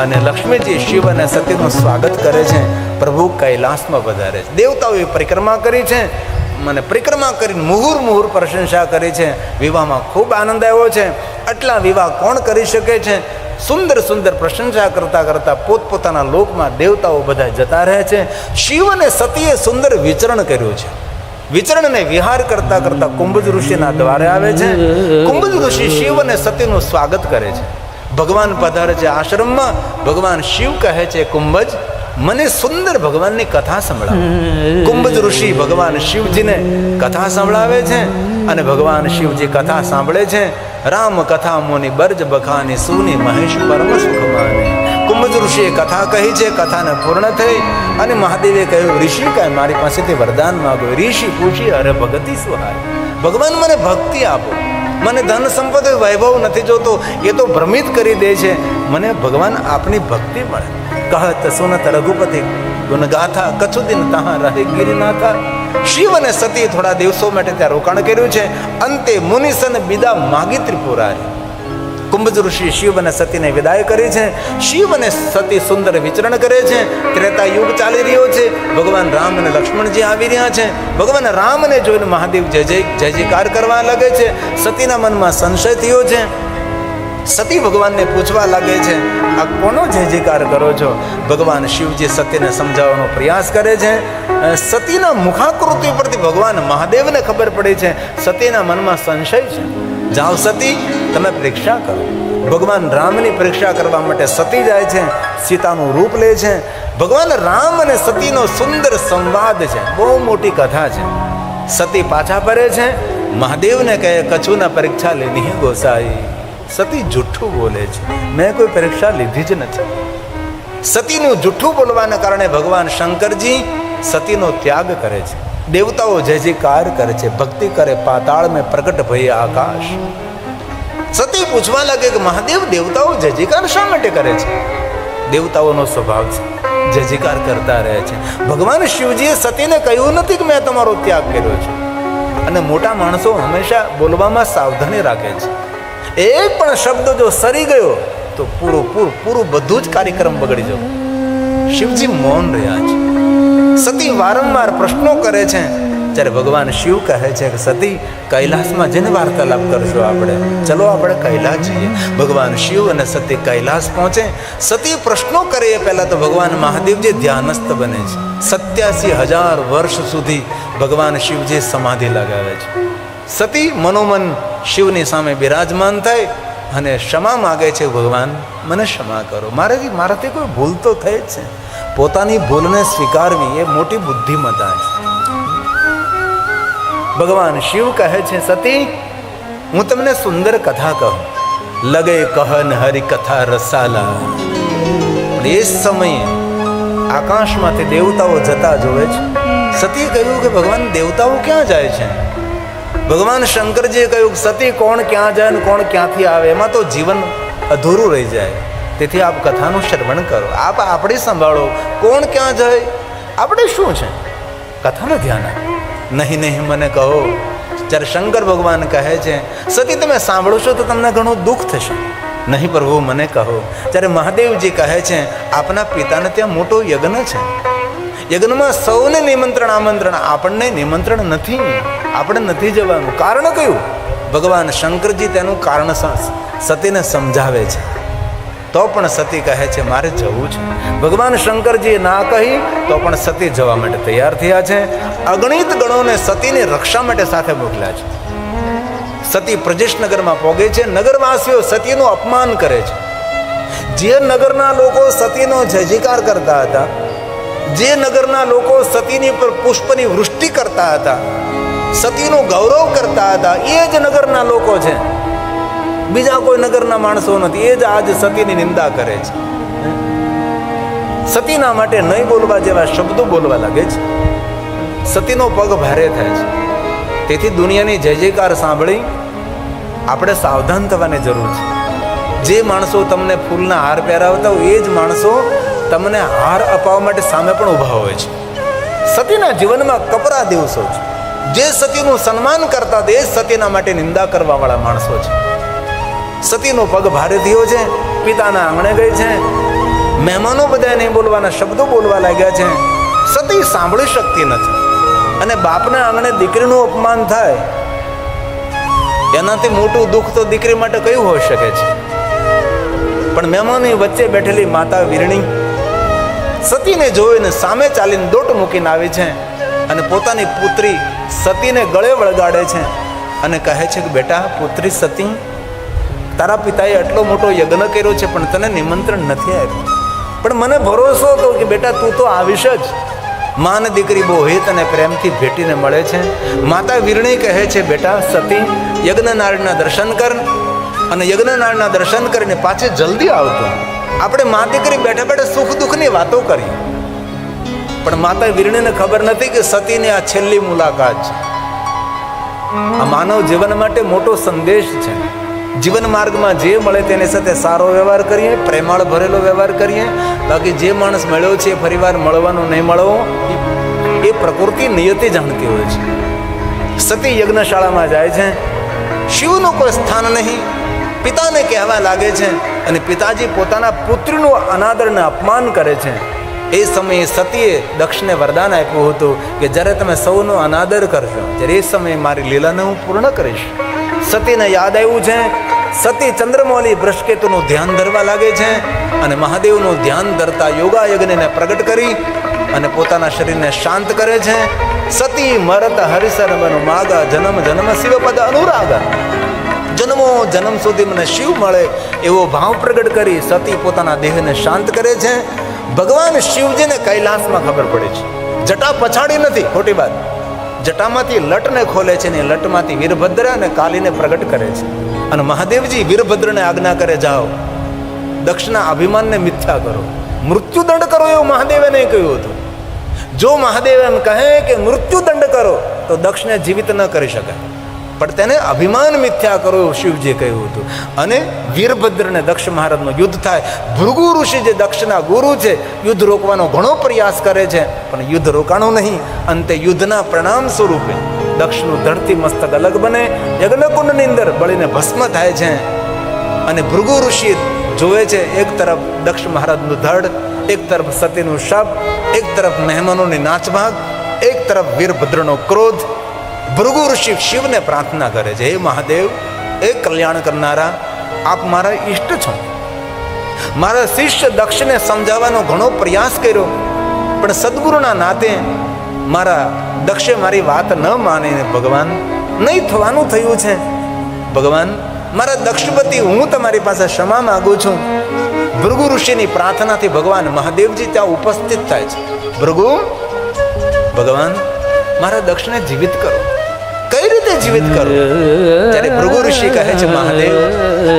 અને લક્ષ્મીજી શિવ અને સતીનું સ્વાગત કરે છે. પ્રભુ કૈલાસમાં પધારે છે. દેવતાઓએ પરિક્રમા કરી છે મને પરિક્રમા કરીને મુહુર પ્રશંસા કરી છે. વિવાહમાં ખૂબ આનંદ આવ્યો છે. આટલા વિવાહ કોણ કરી શકે છે? સુંદર પ્રશંસા કરતા પોતપોતાના લોકમાં દેવતાઓ બધા જતા રહે છે. શિવ અને સતીએ સુંદર વિચરણ કર્યું છે. વિચરણને વિહાર કરતા કુંભજ ઋષિના દ્વારે આવે છે. કુંભજ ઋષિ શિવ અને સતીનું સ્વાગત કરે છે. ભગવાન પધારે છે આશ્રમમાં. ભગવાન શિવ કહે છે, કુંભજ મને સુંદર ભગવાનની કથા સંભળાવો. કુંભજ ઋષિ ભગવાન શિવજીને કથા સંભળાવે છે અને ભગવાન શિવજી કથા સાંભળે છે. રામ કથા મુનિ બર્જ બખાની સુની મહેશ પરમ સુખ માને. કુંભજ ઋષિએ કથા કહી છે. કથાને પૂર્ણ થઈ અને મહાદેવે કહ્યું, ઋષિ કાંઈ મારી પાસેથી વરદાન માગો. ઋષિ પૂછી, અરે ભગતિ સહાય, ભગવાન મને ભક્તિ આપો. મને ધન સંપત્તિ વૈભવ નથી જોતો, એ તો ભ્રમિત કરી દે છે. મને ભગવાન આપની ભક્તિ મળે. કહત સુનત રઘુપતિ ગુણગાથા કછુ દિન તહાં રહે ગિરિનાથા. શિવ અને સતી થોડા દિવસો માટે ત્યાં રોકાણ કર્યું છે. અંતે મુનિસન વિદા માગી ત્રિપુરારી. કુંભજ ઋષિ શિવ અને સતીને વિદાય કરી છે. શિવ અને સતી સુંદર વિચરણ કરે છે. ત્રેતા યુગ ચાલી રહ્યો છે. ભગવાન રામ અને લક્ષ્મણજી આવી રહ્યા છે. ભગવાન રામને જોઈને મહાદેવ જય જયકાર કરવા લાગે છે. સતીના મનમાં સંશય થયો છે. સતી ભગવાનને પૂછવા લાગે છે, આ કોનો જય જયકાર કરો છો? ભગવાન શિવજી સતીને સમજાવવાનો પ્રયાસ કરે છે. સતીના મુખાકૃતિ પરથી ભગવાન મહાદેવને ખબર પડે છે સતીના મનમાં સંશય છે. જાઓ સતી, તમે પરીક્ષા કરો. ભગવાન રામની પરીક્ષા કરવા માટે સતી જાય છે. સીતાનું રૂપ લે છે. ભગવાન રામ અને સતીનો સુંદર સંવાદ છે. બહુ મોટી કથા છે. સતી પાછા ફરે છે. મહાદેવને કહે, કછુના પરીક્ષા લેની હે ગોસાઈ. સતી જુઠ્ઠું બોલે છે, મેં કોઈ પરીક્ષા લીધી જ નથી. સતીનું જુઠ્ઠું બોલવાના કારણે ભગવાન શંકરજી સતીનો ત્યાગ કરે છે. દેવતાઓ જય જયકાર કરે છે. ભક્તિ કરે પાતાળ મેં પ્રગટ ભય આકાશ. સતી પૂછવા લાગે કે મહાદેવ, દેવતાઓ જય જયકાર શા માટે કરે છે? દેવતાઓનો સ્વભાવ છે, જય જયકાર કરતા રહે છે. ભગવાન શિવજીએ સતીને કહ્યું નથી કે મેં તમારો ત્યાગ કર્યો છે. અને મોટા માણસો હંમેશા બોલવામાં સાવધાની રાખે છે. એક પણ શબ્દ જો સરી ગયો તો પૂરું બધું જ કાર્યક્રમ બગડી જવું. શિવજી મૌન રહ્યા છે. સતી વારંવાર પ્રશ્નો કરે છે. જ્યારે ભગવાન શિવ કહે છે કે સતી, કૈલાસમાં જઈને વાર્તાલાપ કરશો આપણે, ચલો આપણે કૈલાસ જઈએ. ભગવાન શિવ અને સતી કૈલાસ પહોંચે. સતી પ્રશ્નો કરે એ પહેલા તો ભગવાન મહાદેવજી ધ્યાનસ્થ બને છે. 87,000 વર્ષ સુધી ભગવાન શિવજી સમાધિ લગાવે છે. સતી મનોમન શિવની સામે બિરાજમાન થાય અને ક્ષમા માગે છે, ભગવાન મને ક્ષમા કરો, મારાથી કોઈ ભૂલ તો થઈ જ છે. પોતાની ભૂલને સ્વીકારવી એ મોટી બુદ્ધિમત્તા છે. ભગવાન શિવ કહે છે, સતી હું તમને સુંદર કથા કહું. લગે કહન હરિ કથા રસાલા. એ સમયે આકાશમાંથી દેવતાઓ જતા જોવે છે. સતીએ કહ્યું કે ભગવાન, દેવતાઓ ક્યાં જાય છે? ભગવાન શંકરજીએ કહ્યું, સતી કોણ ક્યાં જાય ને કોણ ક્યાંથી આવે, એમાં તો જીવન અધૂરું રહી જાય. તેથી આપ કથાનું શ્રવણ કરો, આપ આપણે સંભાળો. કોણ ક્યાં જાય, આપણે શું છે, કથાનું ધ્યાન આપો. નહીં મને કહો. જ્યારે શંકર ભગવાન કહે છે, સતી તમે સાંભળશો તો તમને ઘણું દુઃખ થશે. નહીં પ્રભુ મને કહો. જ્યારે મહાદેવજી કહે છે, આપના પિતાને ત્યાં મોટો યજ્ઞ છે. યજ્ઞમાં સૌને નિમંત્રણ આમંત્રણ, આપણને નિમંત્રણ નથી, આપણે નથી જવાનું. કારણ કયું? ભગવાન શંકરજી તેનું કારણ સતીને સમજાવે છે. તો પણ સતી કહે છે મારે જવું છે. ભગવાન શંકરજીએ ના કહી તો પણ સતી જવા માટે તૈયાર થયા છે. અગણિત ગણોને સતીની રક્ષા માટે સાથે મોકલ્યા છે. સતી પ્રજેશનગરમાં પહોંચે છે. નગરવાસીઓ સતીનું અપમાન કરે છે. જે નગરના લોકો સતીનો જય જયકાર કરતા હતા, જે નગરના લોકો સતીની પર પુષ્પની વૃષ્ટિ કરતા હતા, સતીનું ગૌરવ કરતા હતા, એ જ નગરના લોકો છે. બીજા કોઈ નગરના માણસો નથી. એ જ આજ સતીની નિંદા કરે છે. સતીના માટે નહીં બોલવા જેવા શબ્દો બોલવા લાગે છે. સતીનો પગ ભારે થાય છે. તેથી દુનિયાની જય જયકાર સાંભળી આપણે સાવધાન થવાની જરૂર છે. જે માણસો તમને ફૂલના હાર પહેરાવતા હોય એ જ માણસો તમને હાર અપાવવા માટે સામે પણ ઊભા હોય છે. સતીના જીવનમાં કપરા દિવસો છે. જે સતીનું સન્માન કરતા તે જ સતીના માટે નિંદા કરવાવાળા માણસો છે. સતીનો પગ ભારે થયો છે. પિતાના આંગણે ગઈ છે. મહેમાનો બધા નહીં બોલવાના શબ્દો બોલવા લાગ્યા છે. સતી સાંભળી શકતી નથી અને બાપના આંગણે દીકરીનું અપમાન થાય એનાથી મોટું દુઃખ તો દીકરી માટે કયું હોઈ શકે છે? પણ મહેમાનની વચ્ચે બેઠેલી માતા વીરણી સતીને જોઈને સામે ચાલીને દોટ મૂકીને આવી છે અને પોતાની પુત્રી સતીને ગળે વળગાડે છે અને કહે છે કે બેટા પુત્રી સતી, તારા પિતાએ આટલો મોટો યજ્ઞ કર્યો છે પણ તને નિમંત્રણ નથી આપ્યું, પણ મને ભરોસો હતો કે બેટા તું તો આવીશ જ. માં અને દીકરી બહુ હિત અને પ્રેમથી ભેટીને મળે છે. માતા વીરણી કહે છે બેટા સતી, યજ્ઞનાળના દર્શન કર અને યજ્ઞનાળના દર્શન કરીને પાછી જલ્દી આવતો. આપણે મા દીકરી બેઠા બેઠા સુખ દુઃખની વાતો કરી, પણ માતા વીરણીને ખબર નથી કે સતીની આ છેલ્લી મુલાકાત છે. આ માનવ જીવન માટે મોટો સંદેશ છે. જીવન માર્ગમાં જે મળે તેની સાથે સારો વ્યવહાર કરીએ, પ્રેમાળ ભરેલો વ્યવહાર કરીએ. બાકી જે માણસ મળ્યો છે ફરીવાર મળવાનો નહીં મળવો એ પ્રકૃતિ નિયતિ જાણતી હોય છે. સતી યજ્ઞશાળામાં જાય છે, શિવનું કોઈ સ્થાન નહીં, પિતાને કહેવા લાગે છે અને પિતાજી પોતાના પુત્રીનું અનાદર અને અપમાન કરે છે. એ સમયે સતીએ દક્ષને વરદાન આપ્યું હતું કે જ્યારે તમે સૌનો અનાદર કરશો ત્યારે એ સમયે મારી લીલાને હું પૂર્ણ કરીશ. સતીને યાદ આવ્યું છે. સતી ચંદ્રમૌલી બૃહસ્પતિનું ધ્યાન ધરવા લાગે છે અને મહાદેવનું ધ્યાન ધરતા યોગા યજ્ઞને પ્રગટ કરી અને પોતાના શરીરને શાંત કરે છે. સતી મરત હરિસર બનો માગા જન્મ જન્મ શિવપદ અનુરાગા, જન્મો જન્મ સુધી મને શિવ મળે એવો ભાવ પ્રગટ કરી સતી પોતાના દેહને શાંત કરે છે. ભગવાન શિવજીને કૈલાસમાં ખબર પડે છે. જટા પછાડી નથી, ખોટી વાત. જટામાંથી લટને ખોલે છે ને લટમાંથી વીરભદ્ર અને કાલીને પ્રગટ કરે છે. અને મહાદેવજી વીરભદ્રને આજ્ઞા કરે, જાઓ દક્ષના અભિમાનને મિથ્યા કરો, મૃત્યુદંડ કરો, એવું મહાદેવે નહીં કહ્યું હતું. જો મહાદેવ એમ કહે કે મૃત્યુદંડ કરો તો દક્ષને જીવિત ન કરી શકાય, પણ તેને અભિમાન મિથ્યા કરો એવું શિવજીએ કહ્યું હતું. અને વીરભદ્રને દક્ષ મહારાજનું યુદ્ધ થાય. ભૃગુ ઋષિ જે દક્ષના ગુરુ છે યુદ્ધ રોકવાનો ઘણો પ્રયાસ કરે છે પણ યુદ્ધ રોકાણું નહીં. અંતે યુદ્ધના પરિણામ સ્વરૂપે દક્ષનું ધડથી મસ્તક અલગ બને, યજ્ઞકુંડની અંદર બળીને ભસ્મ થાય છે. અને ભૃગુ ઋષિ જોવે છે એક તરફ દક્ષ મહારાજનું ધડ, એક તરફ સતીનું શબ, એક તરફ મહેમાનોની નાચભાગ, એક તરફ વીરભદ્રનો ક્રોધ. ભૃગુ ઋષિ શિવને પ્રાર્થના કરે છે, હે મહાદેવ, એ કલ્યાણ કરનારા, આપ મારા ઈષ્ટ છો. મારા શિષ્ય દક્ષને સમજાવવાનો ઘણો પ્રયાસ કર્યો પણ સદગુરુના નાતે મારા દક્ષે મારી વાત ન માનીને ભગવાન નહીં થવાનું થયું છે. ભગવાન મારા દક્ષપતિ, હું તમારી પાસે ક્ષમા માગું છું. ભૃગુ ઋષિની પ્રાર્થનાથી ભગવાન મહાદેવજી ત્યાં ઉપસ્થિત થાય છે. ભૃગુ, ભગવાન મારા દક્ષને જીવિત કરો. કઈ રીતે જીવિત કરો? ત્યારે ભૃગુ ઋષિ કહે છે, મહાદેવ,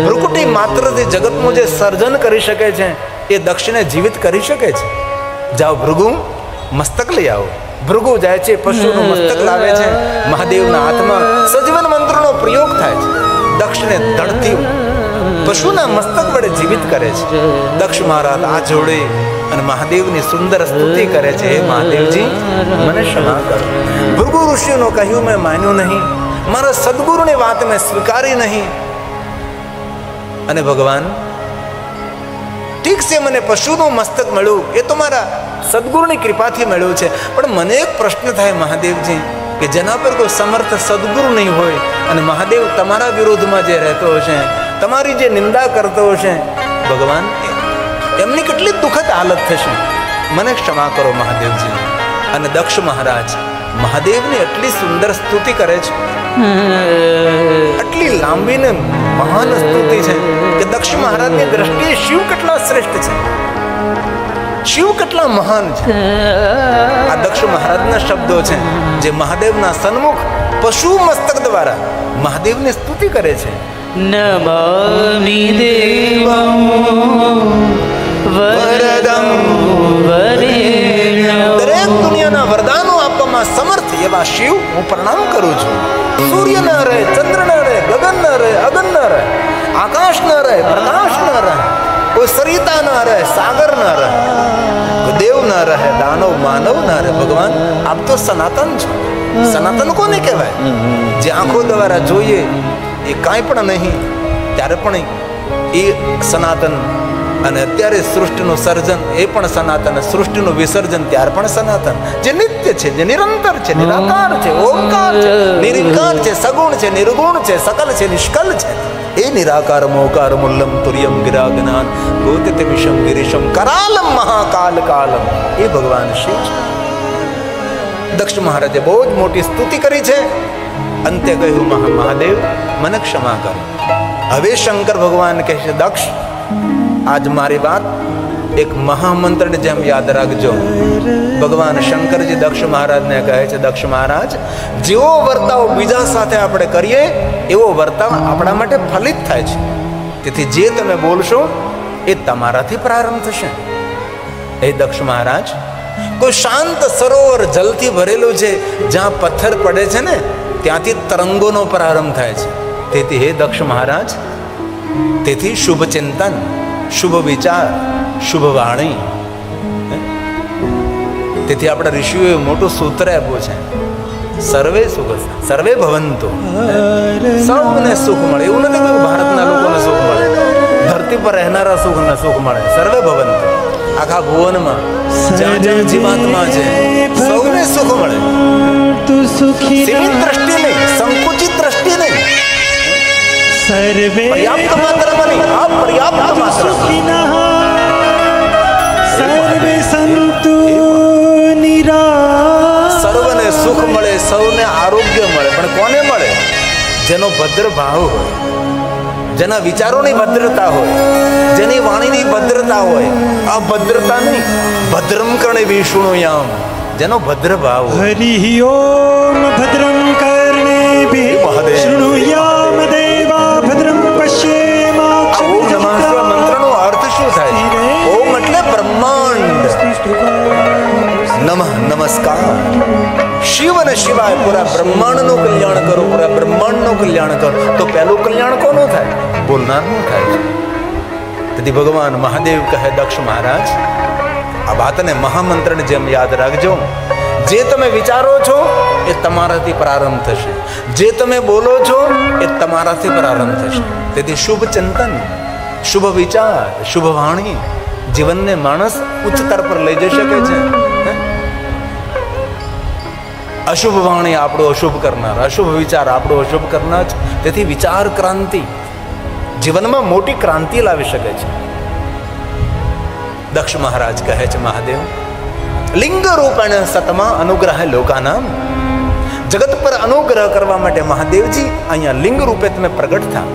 ભૃકુટી માત્રથી જગતનું જે સર્જન કરી શકે છે એ દક્ષને જીવિત કરી શકે છે. જાઓ ભૃગુ, મસ્તક લઈ આવો. ભૃગુ જાય છે, પશુનું મસ્તક લાવે છે. મહાદેવના હાથમાં સજીવન મંત્રનો પ્રયોગ થાય છે. દક્ષને ધડથી પશુના મસ્તક વડે જીવિત કરે છે. દક્ષ મહારાજ આ જોડે અને મહાદેવની સુંદર સ્તુતિ કરે છે, હે મહાદેવજી મને ક્ષમા કરો. ભૃગુ ઋષિનું કહ્યું મેં માન્યું નહીં, મારા સદગુરુની વાત મેં સ્વીકારી નહીં. અને ભગવાન ઠીક છે, મને પશુનું મસ્તક મળ્યું એ તો મારા સદગુરુની કૃપાથી મળ્યું છે, પણ મને એક પ્રશ્ન થાય મહાદેવજી કે જેના પર કોઈ સમર્થ સદગુરુ નહીં હોય અને મહાદેવ તમારા વિરોધમાં જે રહેતો હશે, તમારી જે નિંદા કરતો હશે, ભગવાન એમની કેટલી દુઃખદ હાલત થશે. મને ક્ષમા કરો મહાદેવજી. અને દક્ષ મહારાજ મહાદેવની એટલી સુંદર સ્તુતિ કરે છે, આટલી લાંબી ને મહાન સ્તુતિ છે કે દક્ષ મહારાજની દ્રષ્ટિએ શિવ કેટલા શ્રેષ્ઠ છે, શિવ કેટલા મહાન છે. આ દક્ષ મહારાજના શબ્દો છે જે મહાદેવના સન્મુખ પશુ મસ્તક દ્વારા મહાદેવની સ્તુતિ કરે છે. નમામિ દેવં વરદં વરેણ્યં. દરેક દુનિયાના વરદાનો આપવામાં સમર્થ એવા શિવ હું પ્રણામ કરું છું. સૂર્ય ન રહે, ચંદ્ર ન રહે, ગગન ન રહે, અગન ન રહે, આકાશ ન રહે, પ્રકાશ ન રહે, કોઈ સરિતા ન રહે, સાગર ન રહે, કોઈ દેવ ન રહે, દાનવ માનવ ન રહે. ભગવાન આપ તો સનાતન છો. સનાતન કોને કહેવાય? જે આંખો દ્વારા જોઈએ એ કાંઈ પણ નહીં, ત્યારે પણ એ સનાતન અને અત્યારે સૃષ્ટિનું સર્જન એ પણ સનાતન, સૃષ્ટિનું વિસર્જન ત્યાર પણ સનાતન. જે નિત્ય છે, જે નિરંતર છે, નિરાકાર છે, ઓમકાર છે, નિર્વિકાર છે, સગુણ છે, નિર્ગુણ છે, સકલ છે, નિષ્કલ છે, એ નિરાકાર મોકાર મુલ્લમ તુર્યમ ગિરાગનાન ગોતિત વિષમ ગિરીશમ કરાલમ મહાકાલ કાલમ, એ ભગવાન શિવ છે. દક્ષ મહારાજે બહુ જ મોટી સ્તુતિ કરી છે. અંતે કહ્યું, મહાદેવ મને ક્ષમા કરો. હવે શંકર ભગવાન કહે છે, દક્ષ આજ મારી વાત એક મહામંત્રની જેમ યાદ રાખજો. ભગવાન શંકરજી દક્ષ મહારાજને કહે છે, દક્ષ મહારાજ, જેવો વર્તાવ બીજા સાથે આપણે કરીએ એવો વર્તાવ આપણા માટે ફલિત થાય છે. તેથી જે તમે બોલશો એ તમારાથી પ્રારંભ થશે. એ દક્ષ મહારાજ, કોઈ શાંત સરોવર જલથી ભરેલું છે, જ્યાં પથ્થર પડે છે ને ત્યાંથી તરંગોનો પ્રારંભ થાય છે. તેથી હે દક્ષ મહારાજ, તેથી શુભ ચિંતન, શુભ વિચાર, શુભ વાણી. તેથી આપણા ઋષિઓએ મોટું સૂત્ર આપ્યું છે, સર્વે સુખ સર્વે ભવંતુ, સૌને સુખ મળે. એવું નથી કે ભારતના લોકોને સુખ મળે, ધરતી પર રહેનારા સુખ મળે. સર્વે ભવંતુ, આખા ભુવનમાં જ્યાં જ્યાં જીવાત્મા છે સૌને સુખ મળે. સીમિત દ્રષ્ટિ નહીં, સંકુચિત દ્રષ્ટિ નહીં, પર્યાપ્ત માત્રામાં નહીં, અપર્યાપ્ત માત્રામાં. સર્વને સુખ મળે, સૌને આરોગ્ય મળે, પણ કોને મળે? જેનો ભદ્ર ભાવ હોય, જેના વિચારોની ભદ્રતા હોય, જેની વાણીની ભદ્રતા હોય. અભદ્રતા નહીં, ભદ્રમ કર્ણે વિષ્ણુયામ, જેનો ભદ્ર ભાવ હોય. હરિ ઓમ ભદ્રમ કર્ણેભિઃ શૃણુયામ દેવા ભદ્રમ પશ્યેમાક્ષ. ઓમ નમઃ શિવાય મંત્રનો અર્થ શું થાય છે? ઓમ એટલે બ્રહ્માંડ, નમઃ નમસ્કાર. શિવ અને શિવાય, પૂરા બ્રહ્માંડનું કલ્યાણ કરો, પૂરા બ્રહ્માંડનું કલ્યાણ કરો. તો પહેલું કલ્યાણ કોનું થાય? બોલનારનું થાય છે. તેથી ભગવાન મહાદેવ કહે, દક્ષ મહારાજ, આ વાતને મહામંત્રની જેમ યાદ રાખજો. જે તમે વિચારો છો એ તમારાથી પ્રારંભ થશે, જે તમે બોલો છો એ તમારાથી પ્રારંભ થશે. તેથી શુભ ચિંતન, શુભ વિચાર, શુભ વાણી જીવનને માણસ ઉચ્ચતર પર લઈ જઈ શકે છે. અશુભ વાણી આપણું અશુભ કરનાર, અશુભ વિચાર આપણું અશુભ કરનાર. તેથી વિચાર ક્રાંતિ જીવનમાં મોટી ક્રાંતિ લાવી શકે છે. દક્ષ મહારાજ કહે છે, મહાદેવ લિંગ રૂપેણ સતમા અનુગ્રહ લોકાનામ. જગત પર અનુગ્રહ કરવા માટે મહાદેવજી અહીંયા લિંગ રૂપે તમે પ્રગટ થા.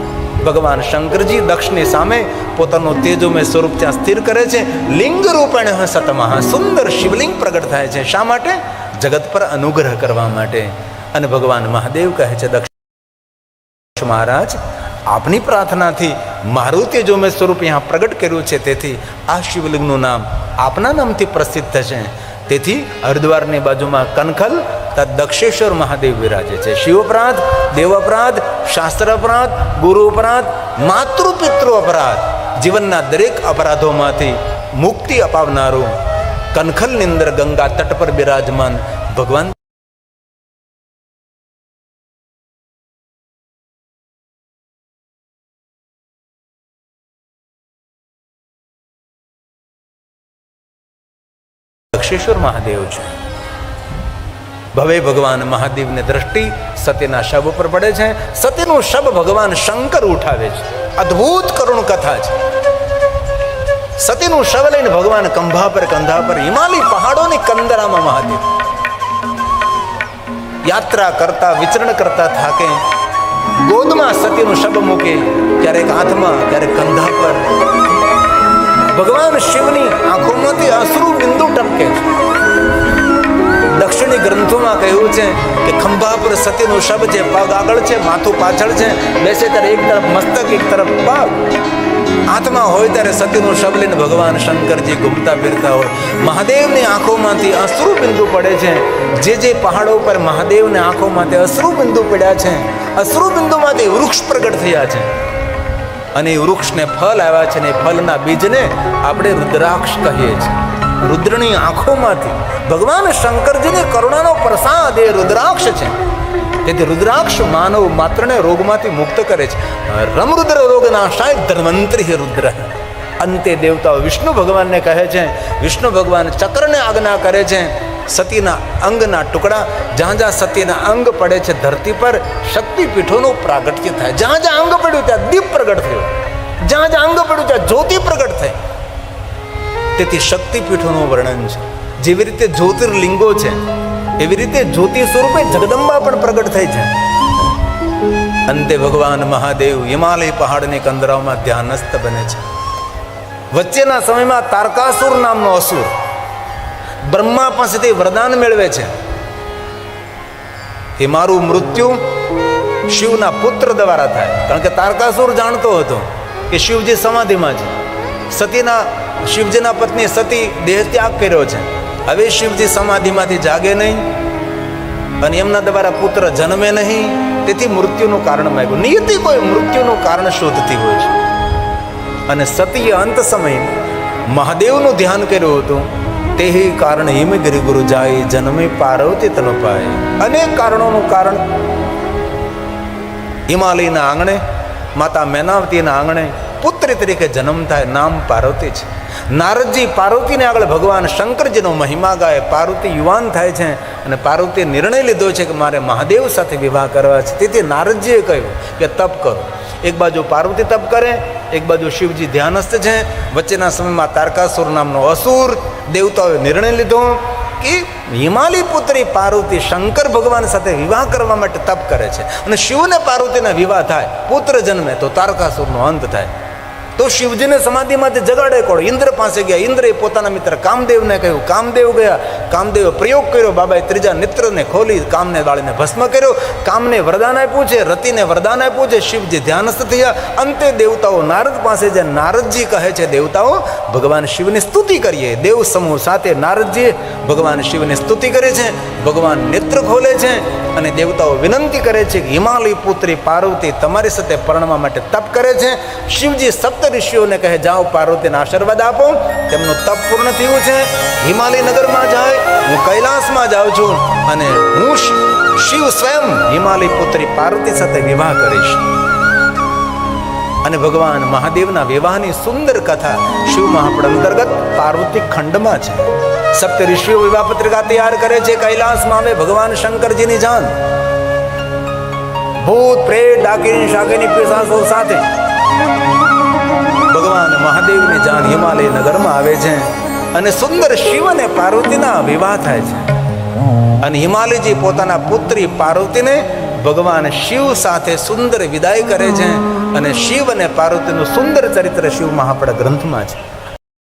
ભગવાન શંકરજી દક્ષની સામે પોતાનું તેજોમય સ્વરૂપ ત્યાં સ્થિર કરે છે. લિંગ રૂપેણ સતમા, સુંદર શિવલિંગ પ્રગટ થાય છે. શા માટે? જગત પર અનુગ્રહ કરવા માટે. અને ભગવાન મહાદેવ કહે છે, દક્ષ મહારાજ, આપની પ્રાર્થનાથી મારું તેજોમય સ્વરૂપ यहाँ પ્રગટ કર્યું છે. તેથી આ શિવલિંગનું નામ આપના નામથી પ્રસિદ્ધ થશે. તેથી હરિદ્વારની બાજુમાં કનખલ તથા દક્ષેશ્વર મહાદેવ વિરાજે છે. શિવ અપરાધ, દેવ અપરાધ, શાસ્ત્ર અપરાધ, ગુરુ અપરાધ, માતૃપિતૃ અપરાધ, જીવનના દરેક અપરાધોમાંથી મુક્તિ અપાવનારું કનખલની અંદર ગંગા તટ પર બિરાજમાન ભગવાન દક્ષેશ્વર મહાદેવ છે. ભવે ભગવાન મહાદેવની દ્રષ્ટિ સતીના શબ ઉપર પડે છે. સતીનું શબ ભગવાન શંકર ઉઠાવે છે. અદ્ભુત કરુણ કથા છે. સતીનું શબ લઈને ભગવાન કંધા પર હિમાલય પહાડોની કંદરામાં મહાદેવ યાત્રા કરતા, વિચરણ કરતા થાકે, ગોદમાં સતીનું શબ મૂકે, ક્યારેક હાથમાં, ક્યારેક કંધા પર. ભગવાન શિવની આંખોમાંથી અશ્રુ બિંદુ ટપકે છે. દક્ષિણી ગ્રંથોમાં કહ્યું છે કે ખંભા પર સતીનું શબ છે, પગ આગળ છે, માથું પાછળ છે, બેસે ત્યારે એક તરફ મસ્તક, એક તરફ પગ. હાથમાં હોય ત્યારે સતીનું શબ લઈને ભગવાન શંકરજી ઘૂમતા ફિરતા હોય. મહાદેવની આંખોમાંથી અશ્રુ બિંદુ પડે છે. જે પહાડો ઉપર મહાદેવની આંખોમાંથી અશ્રુ બિંદુ પડ્યા છે, અશ્રુ બિંદુમાંથી વૃક્ષ પ્રગટ થયા છે. અને એ વૃક્ષને ફળ આવ્યા છે. ને ફળના બીજને આપણે રુદ્રાક્ષ કહીએ છીએ. રુદ્રની આંખોમાંથી ભગવાન શંકરજીની કરુણાનો પ્રસાદ એ રુદ્રાક્ષ છે. તેથી રુદ્રાક્ષ માનવ માત્રને રોગમાંથી મુક્ત કરે છે. રમરુદ્ર રોગ નાશાય ધન્વંતરી રુદ્ર. અંતે દેવતાઓ વિષ્ણુ ભગવાનને કહે છે, વિષ્ણુ ભગવાન ચક્રને આજ્ઞા કરે છે, સતીના અંગના ટુકડા જ્યાં જ્યાં સતીના અંગ પડે છે ધરતી પર શક્તિપીઠોનું પ્રાગટ્ય થાય. જ્યાં જ્યાં અંગ પડ્યું ત્યાં દીપ પ્રગટ થયો, જ્યાં જ્યાં અંગ પડ્યું ત્યાં જ્યોતિ પ્રગટ થઈ. તેથી શક્તિપીઠોનું વર્ણન છે. જેવી રીતે જ્યોતિર્લિંગો છે એવી રીતે જ્યોતિ સ્વરૂપે જગદંબા પણ પ્રગટ થઈ છે. અંતે ભગવાન મહાદેવ હિમાલય પહાડની કંદરાઓમાં ધ્યાનસ્થ બને છે. વચ્ચેના સમયમાં તારકાસુર નામનો અસુર બ્રહ્મા પાસેથી વરદાન મેળવે છે કે મારું મૃત્યુ શિવના પુત્ર દ્વારા થાય. કારણ કે તારકાસુર જાણતો હતો કે શિવજી સમાધિમાં છે. સતીના શિવજીના પત્ની સતી દેહ ત્યાગ કર્યો છે. હવે શિવજી સમાધિમાંથી જાગે નહીં અને એમના દ્વારા પુત્ર જન્મે નહીં. તેથી મૃત્યુનું કારણ માંગ્યું. નિયતિ કોઈ મૃત્યુનું કારણ શોધતી હોય છે. અને સતીએ અંત સમયે મહાદેવનું ધ્યાન કર્યું હતું. તે કારણ હિમગિરી ગુરુ જાય જન્મે પાર્વતી તનો પાય. અનેક કારણોનું કારણ હિમાલયના આંગણે માતા મેનાવતીના આંગણે પુત્રી તરીકે જન્મ થાય. નામ પાર્વતી છે. નારદજી પાર્વતીને આગળ ભગવાન શંકરજીનો મહિમા ગાય. પાર્વતી યુવાન થાય છે અને પાર્વતીએ નિર્ણય લીધો છે કે મારે મહાદેવ સાથે વિવાહ કરવા છે. તેથી નારદજીએ કહ્યું કે તપ કરો. એક બાજુ પાર્વતી તપ કરે, એક બાજુ શિવજી ધ્યાનસ્થ છે. વચ્ચેના સમયમાં તારકાસુર નામનો અસુર. દેવતાઓએ નિર્ણય લીધો કે હિમાલય પુત્રી પાર્વતી શંકર ભગવાન સાથે વિવાહ કરવા માટે તપ કરે છે અને શિવને પાર્વતીના વિવાહ થાય, પુત્ર જન્મે તો તારકાસુરનો અંત થાય. તો શિવજીને સમાધિમાંથી જગાડે કોણ? ઇન્દ્ર પાસે ગયા. ઇન્દ્રએ પોતાના મિત્ર કામદેવને કહ્યું. કામદેવ ગયા. કામદેવે પ્રયોગ કર્યો. બાબાએ ત્રીજા નેત્રને ખોલી કામને દાળીને ભસ્મ કર્યો. કામને વરદાન આપ્યું છે, રતિને વરદાન આપ્યું છે. શિવજી ધ્યાનસ્થ થયા. અંતે દેવતાઓ નારદ પાસે જાય. નારદજી કહે છે દેવતાઓ ભગવાન શિવની સ્તુતિ કરીએ. દેવ સમૂહ સાથે નારદજીએ ભગવાન શિવની સ્તુતિ કરે છે. ભગવાન નેત્ર ખોલે છે અને દેવતાઓ વિનંતી કરે છે કે હિમાલય પુત્રી પાર્વતી તમારી સાથે પરણવા માટે તપ કરે છે. શિવજી સપ્ત ઋષિઓને કહે જાઓ પાર્વતીને આશીર્વાદ આપો. તેમનું તપ પૂર્ણ થયું છે. હિમાલય નગરમાં જાય. હું કૈલાસમાં જાઉં છું અને હું શિવ સ્વયં હિમાલય પુત્રી પાર્વતી સાથે વિવાહ કરીશ. અને ભગવાન મહાદેવના વિવાહની સુંદર કથા શિવ મહાપુરાણ અંતર્ગત પાર્વતી ખંડમાં છે. સપ્ત ઋષિઓ વિવાહ પત્રિકા તૈયાર કરે છે. કૈલાસમાં આવે ભગવાન શંકરજીની જાન ભૂત પ્રેત ડાકીની શાકીની પિશાચો સાથે ભગવાન મહાદેવની જાન હિમાલય નગરમાં આવે છે અને સુંદર શિવ અને પાર્વતીના વિવાહ થાય છે. અને હિમાલયજી પોતાના પુત્રી પાર્વતીને ભગવાન શિવ સાથે સુંદર વિદાય કરે છે. અને શિવ અને પાર્વતીનું સુંદર ચરિત્ર શિવ મહાપુરાણ ગ્રંથમાં છે.